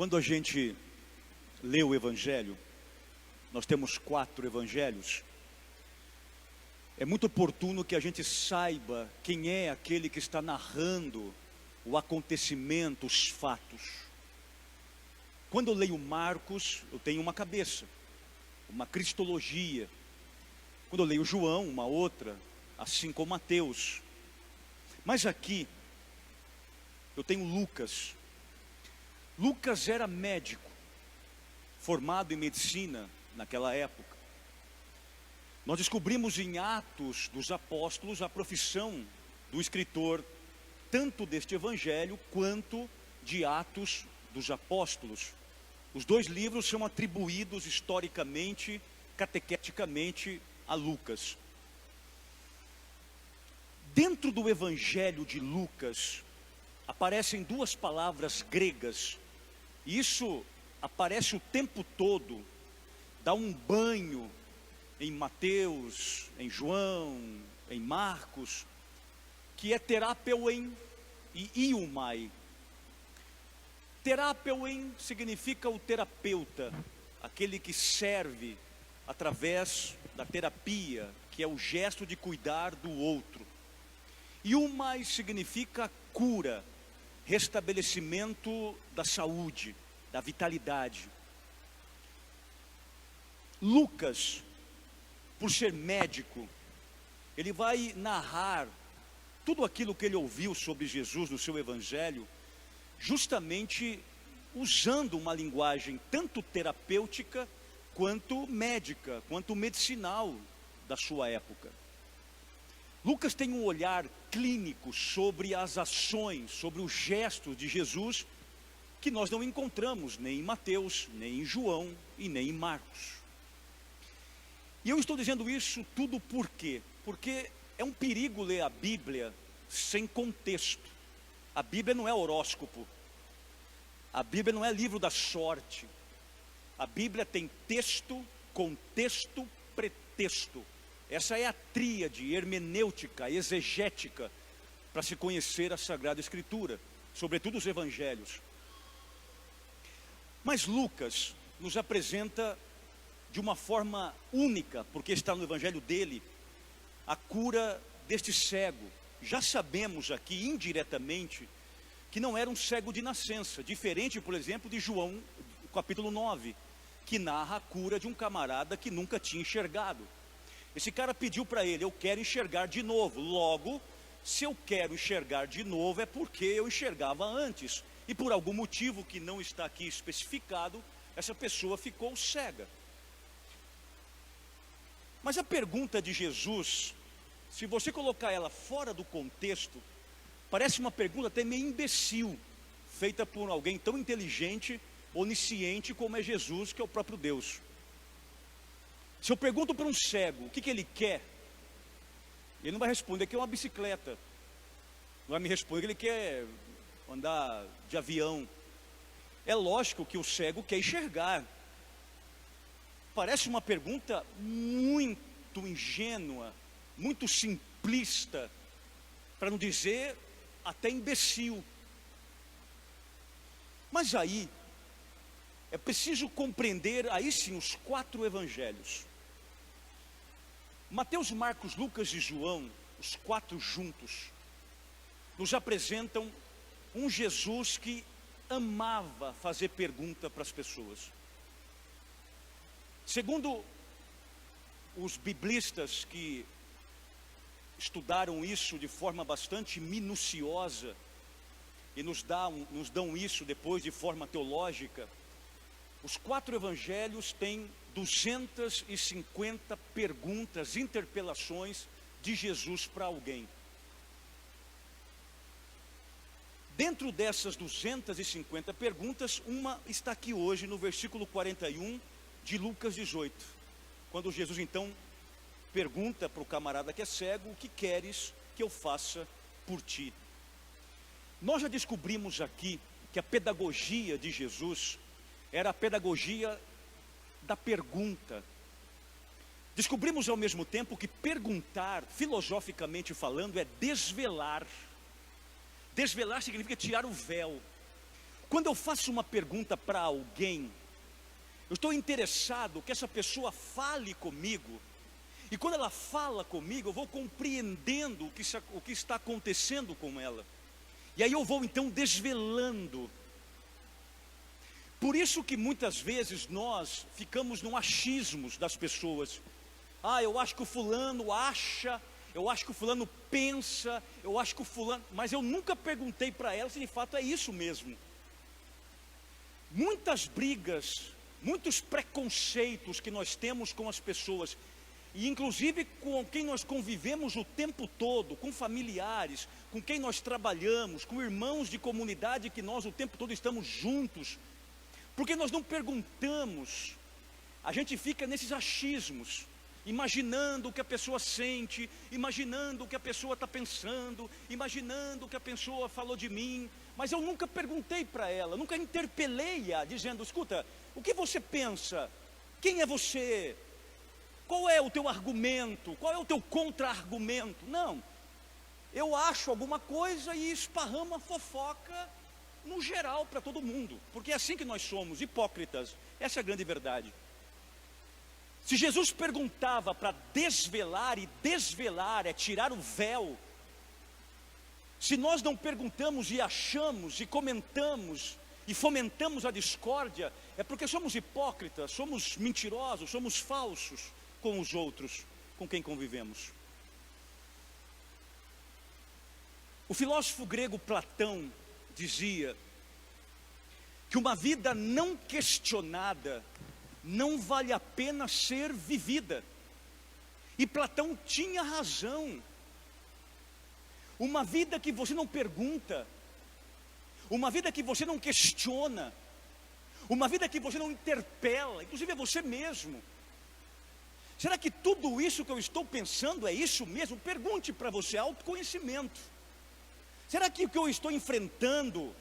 Quando a gente lê o Evangelho, nós temos 4 Evangelhos, é muito oportuno que a gente saiba quem é aquele que está narrando o acontecimento, os fatos. Quando eu leio Marcos, eu tenho uma cabeça, uma cristologia. Quando eu leio João, uma outra, assim como Mateus. Mas aqui, eu tenho Lucas. Lucas era médico, formado em medicina naquela época. Nós descobrimos em Atos dos Apóstolos a profissão do escritor, tanto deste Evangelho quanto de Atos dos Apóstolos. Os 2 livros são atribuídos historicamente, catequeticamente a Lucas. Dentro do Evangelho de Lucas, aparecem 2 palavras gregas. Isso aparece o tempo todo, dá um banho em Mateus, em João, em Marcos, que é terapeuem e iumai. Terapeuem significa o terapeuta, aquele que serve através da terapia, que é o gesto de cuidar do outro. Iumai significa cura, restabelecimento da saúde, da vitalidade. Lucas, por ser médico, ele vai narrar tudo aquilo que ele ouviu sobre Jesus no seu Evangelho, justamente usando uma linguagem tanto terapêutica, quanto médica, quanto medicinal da sua época. Lucas tem um olhar clínico sobre as ações, sobre os gestos de Jesus, que nós não encontramos nem em Mateus, nem em João e nem em Marcos. E eu estou dizendo isso tudo por quê? Porque é um perigo ler a Bíblia sem contexto. A Bíblia não é horóscopo. A Bíblia não é livro da sorte. A Bíblia tem texto, contexto, pretexto. Essa é a tríade hermenêutica, exegética, para se conhecer a Sagrada Escritura, sobretudo os Evangelhos. Mas Lucas nos apresenta de uma forma única, porque está no Evangelho dele, a cura deste cego. Já sabemos aqui, indiretamente, que não era um cego de nascença, diferente, por exemplo, de João, capítulo 9, que narra a cura de um camarada que nunca tinha enxergado. Esse cara pediu para ele: eu quero enxergar de novo. Logo, se eu quero enxergar de novo, é porque eu enxergava antes. E por algum motivo que não está aqui especificado, essa pessoa ficou cega. Mas a pergunta de Jesus, se você colocar ela fora do contexto, parece uma pergunta até meio imbecil, feita por alguém tão inteligente, onisciente como é Jesus, que é o próprio Deus. Se eu pergunto para um cego o que ele quer, ele não vai responder que é uma bicicleta. Não vai me responder que ele quer andar de avião. É lógico que o cego quer enxergar. Parece uma pergunta muito ingênua, muito simplista, para não dizer até imbecil. Mas aí, é preciso compreender, aí sim, os 4 Evangelhos. Mateus, Marcos, Lucas e João, os 4 juntos, nos apresentam um Jesus que amava fazer pergunta para as pessoas. Segundo os biblistas que estudaram isso de forma bastante minuciosa e nos dão isso depois de forma teológica, os 4 Evangelhos têm 250 perguntas, interpelações de Jesus para alguém. Dentro dessas 250 perguntas, uma está aqui hoje no versículo 41 de Lucas 18. Quando Jesus então pergunta para o camarada que é cego: o que queres que eu faça por ti? Nós já descobrimos aqui que a pedagogia de Jesus era a pedagogia da pergunta. Descobrimos ao mesmo tempo que perguntar, filosoficamente falando, é desvelar. Desvelar significa tirar o véu. Quando eu faço uma pergunta para alguém, eu estou interessado que essa pessoa fale comigo. E quando ela fala comigo, eu vou compreendendo o que está acontecendo com ela. E aí eu vou então desvelando. Por isso que muitas vezes nós ficamos no achismos das pessoas. Eu acho que o fulano acha, eu acho que o fulano pensa, eu acho que o fulano... Mas eu nunca perguntei para ela se de fato é isso mesmo. Muitas brigas, muitos preconceitos que nós temos com as pessoas, e inclusive com quem nós convivemos o tempo todo, com familiares, com quem nós trabalhamos, com irmãos de comunidade que nós o tempo todo estamos juntos, porque nós não perguntamos, a gente fica nesses achismos, imaginando o que a pessoa sente, imaginando o que a pessoa está pensando, imaginando o que a pessoa falou de mim, mas eu nunca perguntei para ela, nunca interpelei-a, dizendo, escuta, o que você pensa? Quem é você? Qual é o teu argumento? Qual é o teu contra-argumento? Não, eu acho alguma coisa e esparramo a fofoca no geral para todo mundo, porque é assim que nós somos, hipócritas, essa é a grande verdade. Se Jesus perguntava para desvelar, e desvelar é tirar o véu, se nós não perguntamos e achamos e comentamos e fomentamos a discórdia, é porque somos hipócritas, somos mentirosos, somos falsos com os outros, com quem convivemos. O filósofo grego Platão dizia que uma vida não questionada não vale a pena ser vivida. E Platão tinha razão. Uma vida que você não pergunta, uma vida que você não questiona, uma vida que você não interpela, inclusive é você mesmo. Será que tudo isso que eu estou pensando é isso mesmo? Pergunte para você, autoconhecimento. Será que o que eu estou enfrentando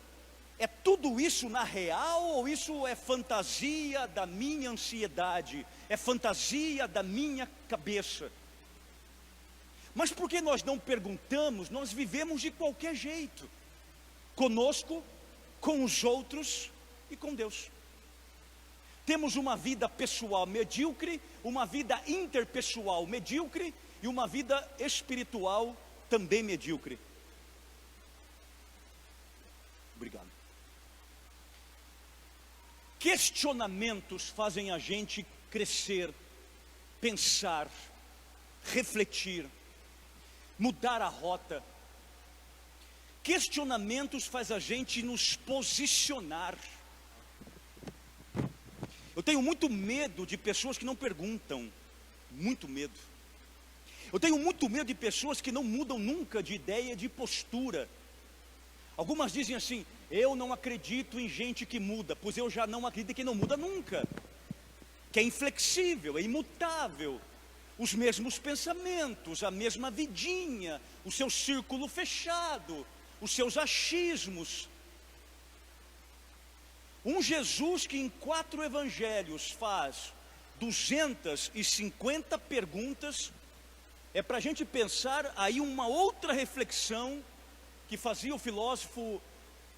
é tudo isso na real, ou isso é fantasia da minha ansiedade, é fantasia da minha cabeça? Mas por que nós não perguntamos? Nós vivemos de qualquer jeito, conosco, com os outros e com Deus. Temos uma vida pessoal medíocre, uma vida interpessoal medíocre e uma vida espiritual também medíocre. Obrigado. Questionamentos fazem a gente crescer, pensar, refletir, mudar a rota. Questionamentos faz a gente nos posicionar. Eu tenho muito medo de pessoas que não perguntam, muito medo. Eu tenho muito medo de pessoas que não mudam nunca de ideia, de postura. Algumas dizem assim, eu não acredito em gente que muda, pois eu já não acredito em quem não muda nunca. Que é inflexível, é imutável. Os mesmos pensamentos, a mesma vidinha, o seu círculo fechado, os seus achismos. Um Jesus que em 4 evangelhos faz 250 perguntas, é para a gente pensar aí uma outra reflexão que fazia o filósofo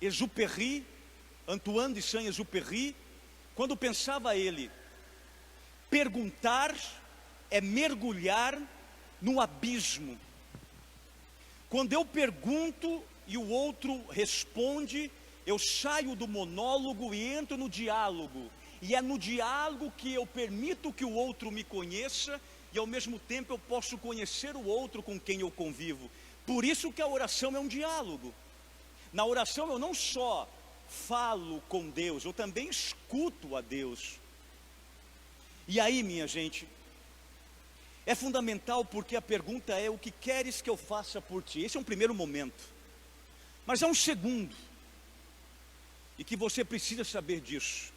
Exupéry, Antoine de Saint-Exupéry, quando pensava ele, perguntar é mergulhar no abismo. Quando eu pergunto e o outro responde, eu saio do monólogo e entro no diálogo, e é no diálogo que eu permito que o outro me conheça, e ao mesmo tempo eu posso conhecer o outro com quem eu convivo. Por isso que a oração é um diálogo. Na oração eu não só falo com Deus, eu também escuto a Deus. E aí, minha gente, é fundamental porque a pergunta é: o que queres que eu faça por ti? Esse é um primeiro momento. Mas há um segundo, e que você precisa saber disso.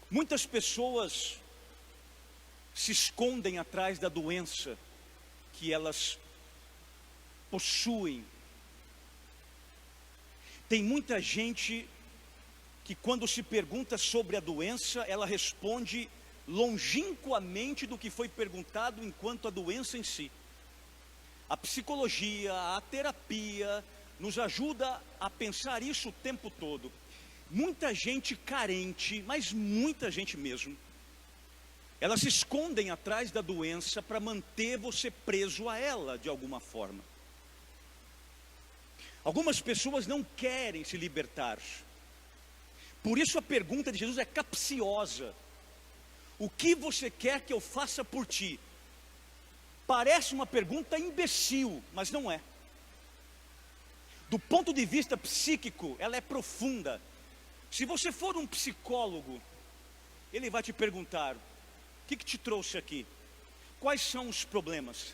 Muitas pessoas se escondem atrás da doença que elas possuem. Tem muita gente que quando se pergunta sobre a doença, ela responde longínquamente do que foi perguntado enquanto a doença em si. A psicologia, a terapia, nos ajuda a pensar isso o tempo todo. Muita gente carente, mas muita gente mesmo, elas se escondem atrás da doença para manter você preso a ela de alguma forma. Algumas pessoas não querem se libertar. Por isso a pergunta de Jesus é capciosa. O que você quer que eu faça por ti? Parece uma pergunta imbecil, mas não é. Do ponto de vista psíquico, ela é profunda. Se você for um psicólogo, ele vai te perguntar: o que te trouxe aqui? Quais são os problemas?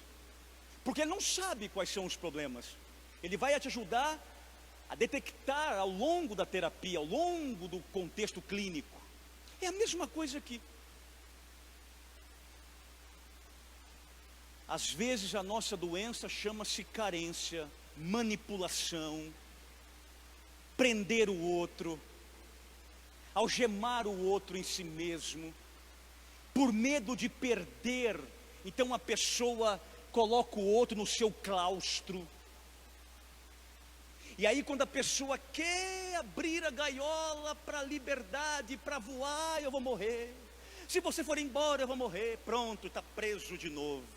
Porque ele não sabe quais são os problemas. Ele vai te ajudar a detectar ao longo da terapia, ao longo do contexto clínico. É a mesma coisa aqui. Às vezes a nossa doença chama-se carência, manipulação, prender o outro, algemar o outro em si mesmo, por medo de perder. Então a pessoa coloca o outro no seu claustro. E aí quando a pessoa quer abrir a gaiola para a liberdade, para voar, eu vou morrer. Se você for embora, eu vou morrer. Pronto, está preso de novo.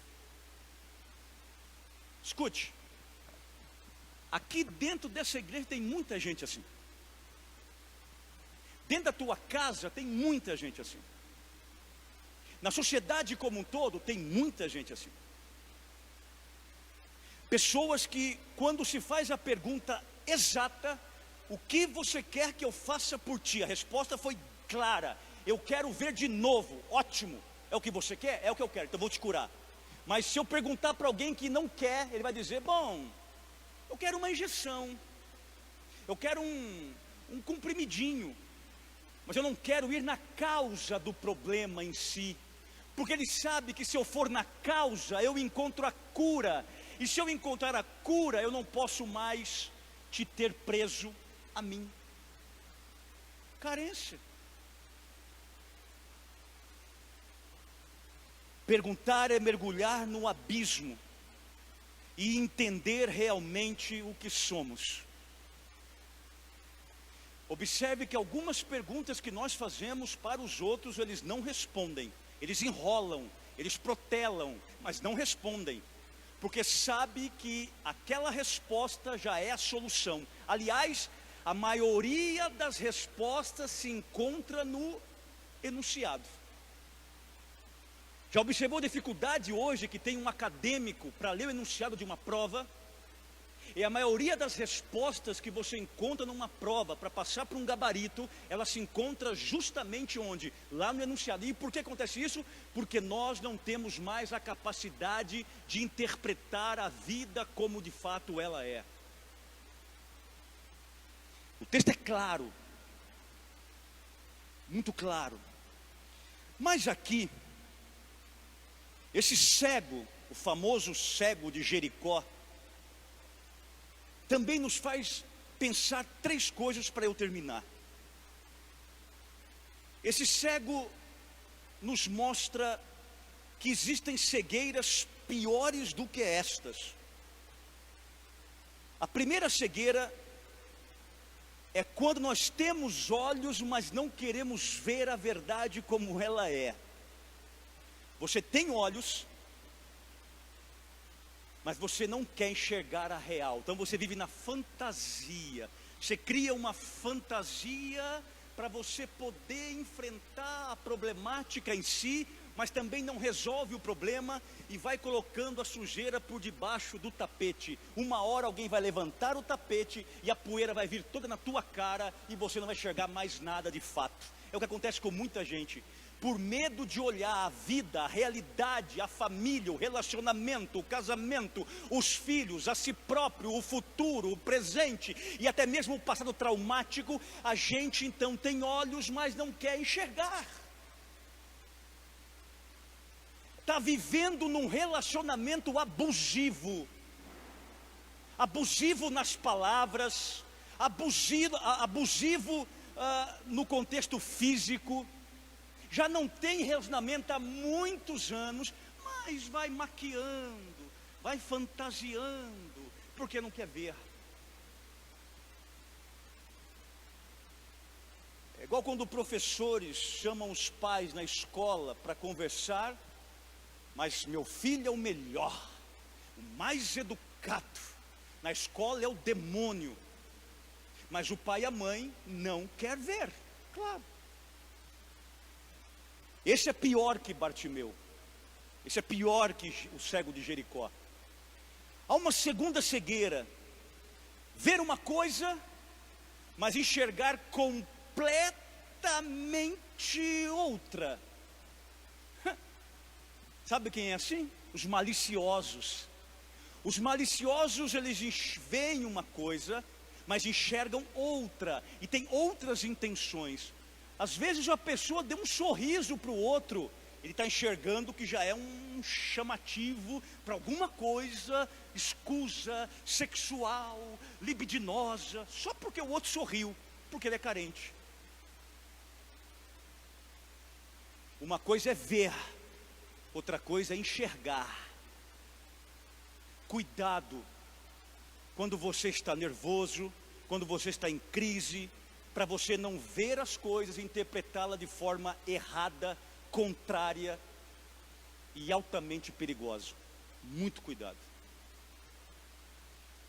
Escute, aqui dentro dessa igreja tem muita gente assim. Dentro da tua casa tem muita gente assim. Na sociedade como um todo tem muita gente assim. Pessoas que, quando se faz a pergunta exata, o que você quer que eu faça por ti? A resposta foi clara: eu quero ver de novo. Ótimo, é o que você quer? É o que eu quero, então eu vou te curar. Mas se eu perguntar para alguém que não quer, ele vai dizer: bom, eu quero uma injeção, eu quero um comprimidinho, mas eu não quero ir na causa do problema em si, porque ele sabe que se eu for na causa, eu encontro a cura, e se eu encontrar a cura, eu não posso mais te ter preso a mim. Carência. Perguntar é mergulhar no abismo e entender realmente o que somos. Observe que algumas perguntas que nós fazemos para os outros, eles não respondem, eles enrolam, eles protelam, mas não respondem, porque sabe que aquela resposta já é a solução. Aliás, a maioria das respostas se encontra no enunciado. Já observou a dificuldade hoje que tem um acadêmico para ler o enunciado de uma prova? E a maioria das respostas que você encontra numa prova para passar para um gabarito, ela se encontra justamente onde? Lá no enunciado. E por que acontece isso? Porque nós não temos mais a capacidade de interpretar a vida como de fato ela é. O texto é claro, muito claro. Mas aqui, esse cego, o famoso cego de Jericó, também nos faz pensar três coisas para eu terminar. Esse cego nos mostra que existem cegueiras piores do que estas. A primeira cegueira é quando nós temos olhos, mas não queremos ver a verdade como ela é. Você tem olhos, mas você não quer enxergar a real. Então você vive na fantasia. Você cria uma fantasia para você poder enfrentar a problemática em si, mas também não resolve o problema e vai colocando a sujeira por debaixo do tapete. Uma hora alguém vai levantar o tapete e a poeira vai vir toda na tua cara e você não vai enxergar mais nada de fato. É o que acontece com muita gente. Por medo de olhar a vida, a realidade, a família, o relacionamento, o casamento, os filhos, a si próprio, o futuro, o presente e até mesmo o passado traumático, a gente então tem olhos, mas não quer enxergar. Está vivendo num relacionamento abusivo. Abusivo nas palavras, abusivo no contexto físico. Já não tem relacionamento há muitos anos, mas vai maquiando, vai fantasiando, porque não quer ver. igual quando professores chamam os pais na escola para conversar, mas meu filho é o melhor, o mais educado, na escola é o demônio, mas o pai e a mãe não quer ver, claro. Esse é pior que Bartimeu, esse é pior que o cego de Jericó. Há uma segunda cegueira, ver uma coisa, mas enxergar completamente outra. Sabe quem é assim? Os maliciosos. Os maliciosos, eles veem uma coisa, mas enxergam outra, e tem outras intenções. Às vezes a pessoa deu um sorriso para o outro, ele está enxergando que já é um chamativo para alguma coisa escusa, sexual, libidinosa, só porque o outro sorriu, porque ele é carente. Uma coisa é ver, outra coisa é enxergar. Cuidado quando você está nervoso, quando você está em crise, para você não ver as coisas e interpretá-las de forma errada, contrária e altamente perigosa. Muito cuidado.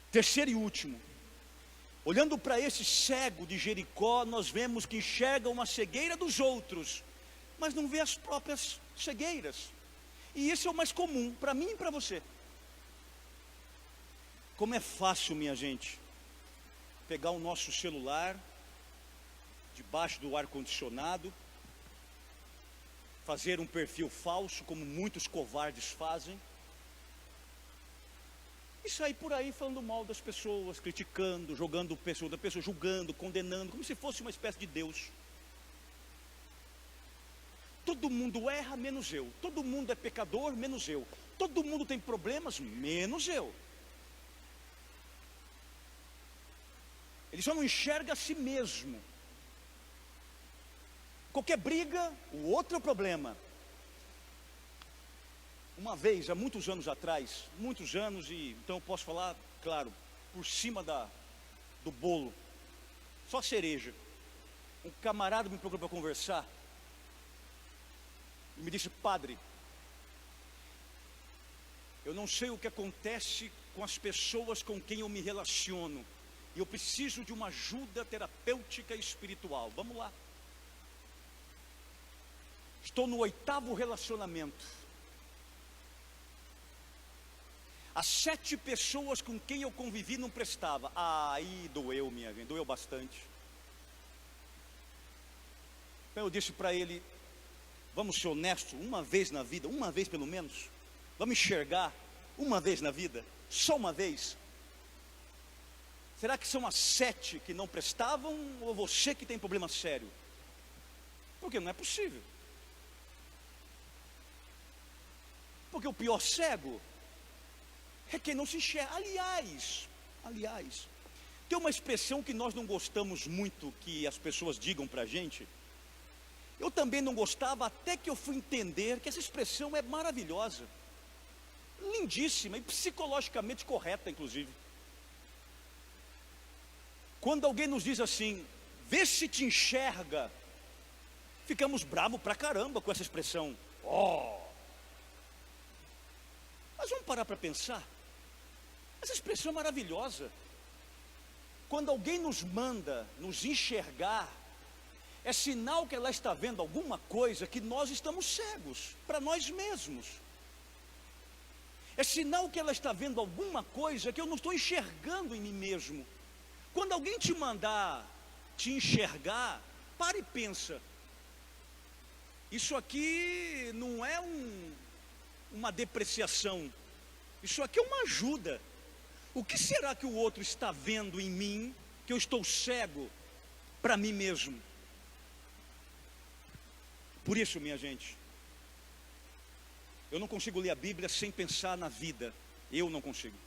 Terceiro e último, olhando para esse cego de Jericó, nós vemos que enxerga uma cegueira dos outros, mas não vê as próprias cegueiras. E isso é o mais comum para mim e para você. Como é fácil, minha gente, pegar o nosso celular debaixo do ar-condicionado, fazer um perfil falso, como muitos covardes fazem, e sair por aí falando mal das pessoas, criticando, jogando o pessoa da pessoa, julgando, condenando, como se fosse uma espécie de Deus. Todo mundo erra, menos eu. Todo mundo é pecador, menos eu. Todo mundo tem problemas, menos eu. Ele só não enxerga a si mesmo. Qualquer briga, o outro é o problema. Uma vez, há muitos anos atrás, muitos anos, e então eu posso falar, claro, por cima do bolo, só cereja. Um camarada me procurou para conversar e me disse: padre, eu não sei o que acontece com as pessoas com quem eu me relaciono, e eu preciso de uma ajuda terapêutica e espiritual. Vamos lá. Estou no 8º relacionamento. As 7 pessoas com quem eu convivi não prestava. Aí doeu, minha gente, doeu bastante. Então eu disse para ele: vamos ser honestos, uma vez na vida, uma vez pelo menos. Vamos enxergar uma vez na vida, só uma vez. Será que são as 7 que não prestavam, ou você que tem problema sério? Porque não é possível. Porque o pior cego é quem não se enxerga. Aliás, tem uma expressão que nós não gostamos muito que as pessoas digam para a gente. Eu também não gostava, até que eu fui entender que essa expressão é maravilhosa, lindíssima e psicologicamente correta, inclusive. Quando alguém nos diz assim: vê se te enxerga, ficamos bravos pra caramba com essa expressão. Mas vamos parar para pensar. Essa expressão é maravilhosa. Quando alguém nos manda nos enxergar, é sinal que ela está vendo alguma coisa que nós estamos cegos para nós mesmos. É sinal que ela está vendo alguma coisa que eu não estou enxergando em mim mesmo. Quando alguém te mandar te enxergar, para e pensa: isso aqui não é uma depreciação, isso aqui é uma ajuda. O que será que o outro está vendo em mim, que eu estou cego para mim mesmo? Por isso, minha gente, eu não consigo ler a Bíblia sem pensar na vida. Eu não consigo.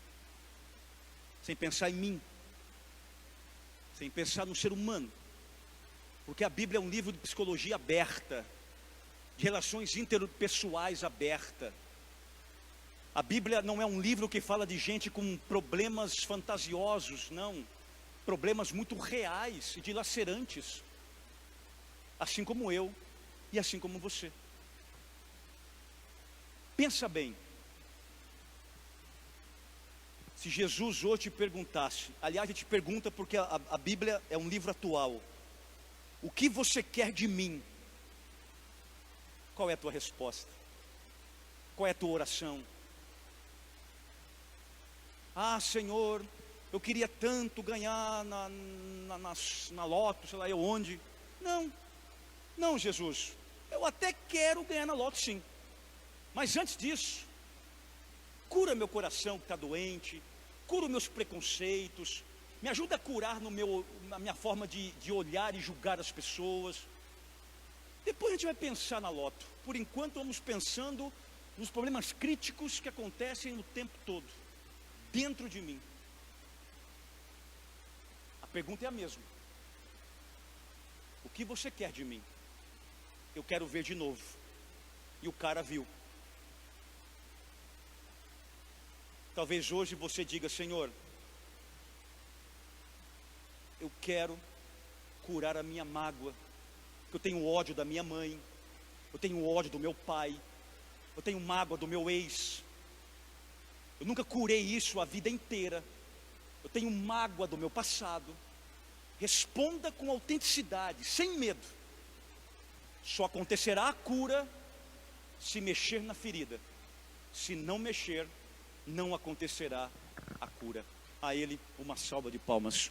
Sem pensar em mim. Sem pensar no ser humano. Porque a Bíblia é um livro de psicologia aberta, de relações interpessoais aberta. A Bíblia não é um livro que fala de gente com problemas fantasiosos, não. Problemas muito reais e dilacerantes. assim como eu e assim como você. Pensa bem. Se Jesus hoje te perguntasse, aliás, ele te pergunta porque a Bíblia é um livro atual. O que você quer de mim? Qual é a tua resposta? Qual é a tua oração? Ah, Senhor, eu queria tanto ganhar na loto, sei lá eu onde. Não, Jesus, eu até quero ganhar na loto sim. Mas antes disso, cura meu coração que está doente, cura os meus preconceitos, me ajuda a curar na minha forma de olhar e julgar as pessoas. Depois a gente vai pensar na loto. Por enquanto vamos pensando nos problemas críticos que acontecem o tempo todo, dentro de mim. A pergunta é a mesma. O que você quer de mim? Eu quero ver de novo. E o cara viu. Talvez hoje você diga, Senhor, eu quero curar a minha mágoa, porque eu tenho ódio da minha mãe, eu tenho ódio do meu pai, eu tenho mágoa do meu ex, eu nunca curei isso a vida inteira, eu tenho mágoa do meu passado. Responda com autenticidade, sem medo. Só acontecerá a cura se mexer na ferida. Se não mexer, não acontecerá a cura. A Ele uma salva de palmas.